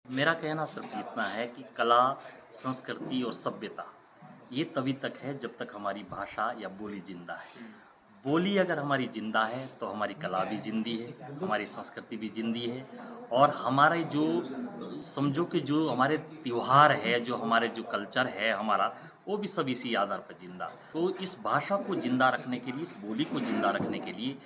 मेरा कहना सिर्फ इतना है कि कला, संस्कृति और सभ्यता ये तभी तक है जब तक हमारी भाषा या बोली जिंदा है। बोली अगर हमारी जिंदा है तो हमारी कला भी जिंदी है, हमारी संस्कृति भी जिंदी है और हमारे जो समझो कि जो हमारे त्यौहार है, जो हमारे जो कल्चर है हमारा, वो भी सब इसी आधार पर जिंदा। तो इस भाषा को जिंदा रखने के लिए, इस बोली को जिंदा रखने के लिए,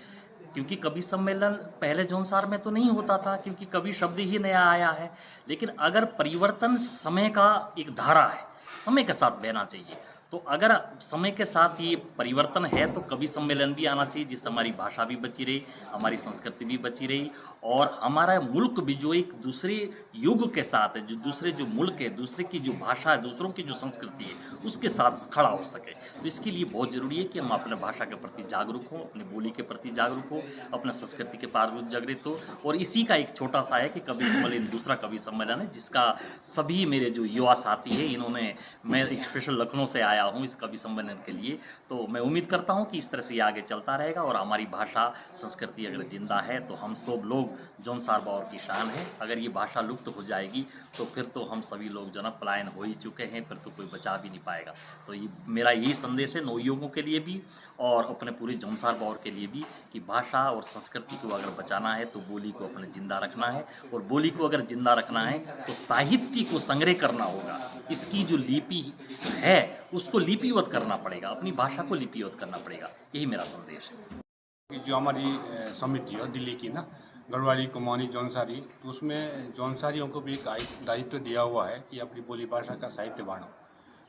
क्योंकि कवि सम्मेलन पहले जौनसार में तो नहीं होता था क्योंकि कवि शब्द ही नया आया है, लेकिन अगर परिवर्तन समय का एक धारा है, समय के साथ बहना चाहिए। तो अगर समय के साथ ये परिवर्तन है तो कवि सम्मेलन भी आना चाहिए, जिससे हमारी भाषा भी बची रही, हमारी संस्कृति भी बची रही और हमारा मुल्क भी जो एक दूसरे युग के साथ है, जो दूसरे जो मुल्क है, दूसरे की जो भाषा है, दूसरों की जो संस्कृति है, उसके साथ खड़ा हो सके। तो इसके लिए बहुत ज़रूरी है कि हम अपने भाषा के प्रति जागरूक हों, अपनी बोली के प्रति जागरूक हो, अपने संस्कृति के प्रति जागृत हो। और इसी का एक छोटा सा है कि कवि सम्मेलन दूसरा कवि सम्मेलन है, जिसका सभी मेरे जो युवा साथी है, इन्होंने, मैं एक स्पेशल लखनऊ से आया हूँ इस कवि सम्मेलन के लिए, तो मैं उम्मीद करता हूँ कि इस तरह से ये आगे चलता रहेगा और हमारी भाषा संस्कृति अगर जिंदा है तो हम सब लोग जौनसार बावर की शान है। अगर ये भाषा लुप्त हो जाएगी तो फिर तो हम सभी लोग जो ना पलायन हो ही चुके हैं, फिर तो कोई बचा भी नहीं पाएगा। तो ये मेरा यही संदेश है नवयुवकों के लिए भी और अपने पूरे जौनसार बावर के लिए भी कि भाषा और संस्कृति को अगर बचाना है तो बोली को अपने जिंदा रखना है और बोली को अगर जिंदा रखना है तो साहित्य को संग्रह करना होगा। इसकी जो लिपि है उसको लिपिबद्ध करना पड़ेगा, अपनी भाषा को लिपिबद्ध करना पड़ेगा। यही मेरा संदेश है। जो हमारी समिति है दिल्ली की ना, गढ़वाली, कुमाऊनी, जौनसारी, तो उसमें जौनसारियों को भी एक दायित्व दिया हुआ है कि अपनी बोली भाषा का साहित्य बाणो।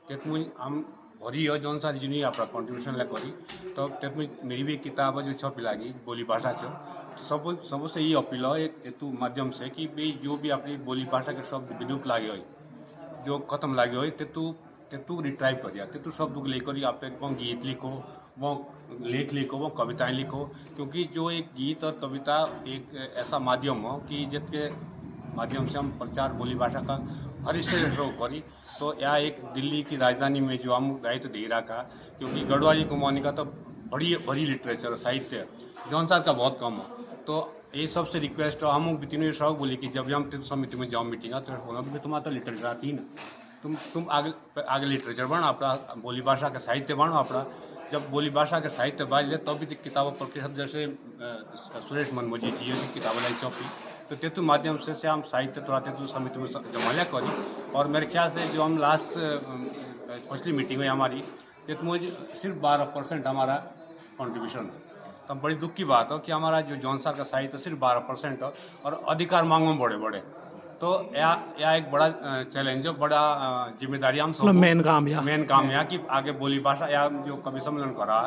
तेतमुई हम भरी हो जौनसारी जो नहीं अपना कॉन्ट्रीब्यूशन ला करी, तो तेतमुई मेरी भी एक किताब जो छपी लागी बोली भाषा छो, तो सबसे ये अपील है एक हेतु माध्यम से कि भाई जो भी अपनी बोली भाषा के शब्द विलुप्त लागे हो, जो खत्म लागे हो, तेतु रिट्राइव करिए, तेतु शब्द लेकर आप वो गीत लिखो, वो लेख लिखो, वो कविताएं लिखो। क्योंकि जो एक गीत और कविता एक ऐसा माध्यम हो कि जिसके माध्यम से हम प्रचार बोली भाषा का हर स्टेज करी, तो यह एक दिल्ली की राजधानी में जो हम दायित्व दे रहा था, क्योंकि गढ़वाली कुमाऊनी का तो बड़ी लिटरेचर साहित्य, जौनसार का बहुत कम हो। तो ये सबसे रिक्वेस्ट हो, हम भी तीनों शौक बोली कि जब भी हम समिति में जाओ मीटिंग तो तुम्हारा तो लिटरेचर आती ही ना, तुम आगे लिटरेचर बनो, अपना बोली भाषा का साहित्य बनो अपना। जब बोली भाषा के साहित्य बाज ले तब भी किताबों पर जैसे सुरेश मनमोजी जी किताबें लाई चौपी, तो तेतु माध्यम से हम साहित्य थोड़ा तेतु समिति में जमालिया करी। और मेरे ख्याल से जो हम लास्ट पिछली मीटिंग हुई हमारी, तेतु सिर्फ 12% हमारा कॉन्ट्रीब्यूशन है। तो बड़ी दुख की बात हो कि हमारा जो जौनसार का साहित्य सिर्फ 12% हो और अधिकार मांगों में बड़े तो यह एक बड़ा चैलेंज है, बड़ा जिम्मेदारी हम सब मेन काम है कि आगे बोली भाषा या जो कवि सम्मेलन करा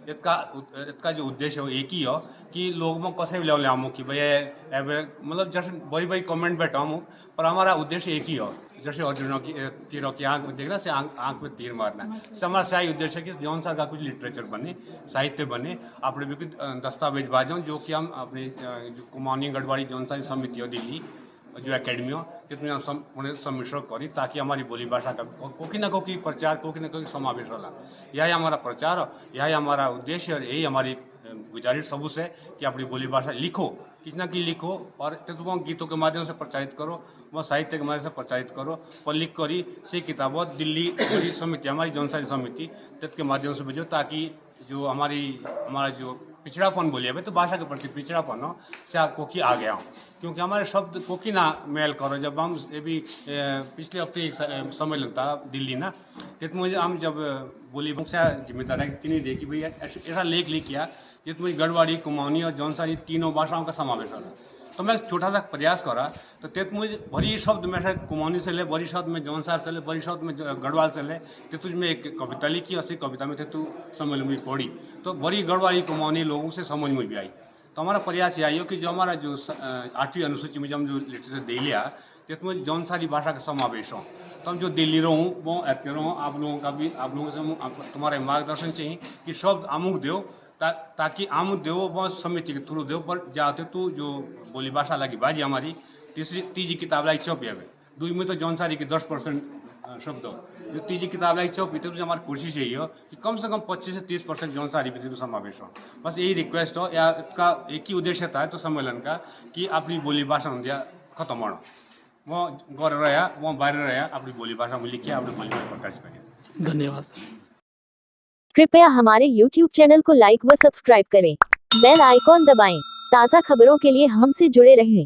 इसका जो उद्देश्य है एक ही हो कि लोग में कैसे भी ले आमू कि भैया मतलब जैसे बड़ी कमेंट बैठा हूँ, पर हमारा उद्देश्य एक ही हो, जैसे अर्जुनों की तीरों की आंख में देखना से आंख में तीर मारना। हमारा सही उद्देश्य है कि जौनसार का कुछ लिटरेचर बने, साहित्य बने, अपने भी कुछ दस्तावेज बाजों जो कि हम अपने जो कुमाऊनी गढ़वाली जौनसारी समिति हो दिल्ली जो एकेडमी हो जितने उन्हें सम्मिश्रण करी, ताकि हमारी बोली भाषा का कोई ना कोई प्रचार, कोई ना कोई समावेश होला। यही हमारा प्रचार हो, यही हमारा उद्देश्य और यही हमारी गुजारिश सबू से कि अपनी बोली भाषा लिखो, कितना की लिखो और तुम गीतों के माध्यम से प्रचारित करो, वह साहित्य के माध्यम से प्रचारित करो और लिख करी से किताबों दिल्ली समिति हमारी जौनसारी समिति के माध्यम से भेजो, ताकि जो हमारा जो पिछड़ापन बोलिए भाई तो भाषा के प्रति पिछड़ापन हो से कोकी आ गया हूँ। क्योंकि हमारे शब्द कोकी ना मेल करो। जब हम ये भी पिछले हफ्ते एक सम्मेलन था दिल्ली ना, तो मुझे हम जब बोली से जिम्मेदारी इतनी दे कि भैया ऐसा लेख लिखिया जिस मुझे गढ़वाली, कुमाऊनी और जौनसारी तीनों भाषाओं का समावेश होला। तो मैं छोटा सा प्रयास करा, तो तेत मुझे बड़ी शब्द में कुमाऊनी से ले, बड़ी शब्द में जौनसार से ले, बड़ी शब्द में गढ़वाल से ले, तो तुझ में एक कविता लिखी, उसी कविता में तू सम्मेलन में पढ़ी, तो बड़ी गढ़वाली कुमाऊनी लोगों से समझ में भी आई। तो हमारा प्रयास यही हो कि जो हमारा जो 8वीं अनुसूची में जो हम जो लिटरेचर दे लिया, तो जौनसारी भाषा का समावेश हो, तो हम जो दिल्ली रहो वो ऐसे रहो आप लोगों का भी आप लोगों से तुम्हारे मार्गदर्शन चाहिए कि शब्द अमुक दो ताकि अमुक दो वो समिति के थ्रू दो पर जाते तो जो बोली भाषा लगी बाजी हमारी तीजी किताब लाई चौपी है दुई में तो जौन सारी की 10% शब्द जो तीजी किताब लाई चौपी तो हमारी कोशिश यही हो कि कम से कम 25 से 30% जौन सारी भी तो समावेश हो बस यही रिक्वेस्ट हो या इसका एक ही उद्देश्य था तो सम्मेलन का कि अपनी बोली भाषा हुँदा खत्म होना वो गरेर रहा वो बाहर रहा अपनी बोली भाषा में लिखिए अपनी बोली में प्रकाश करिए। धन्यवाद। कृपया हमारे YouTube चैनल को लाइक व सब्सक्राइब करें। बेल आइकॉन दबाएं। ताज़ा खबरों के लिए हमसे जुड़े रहें।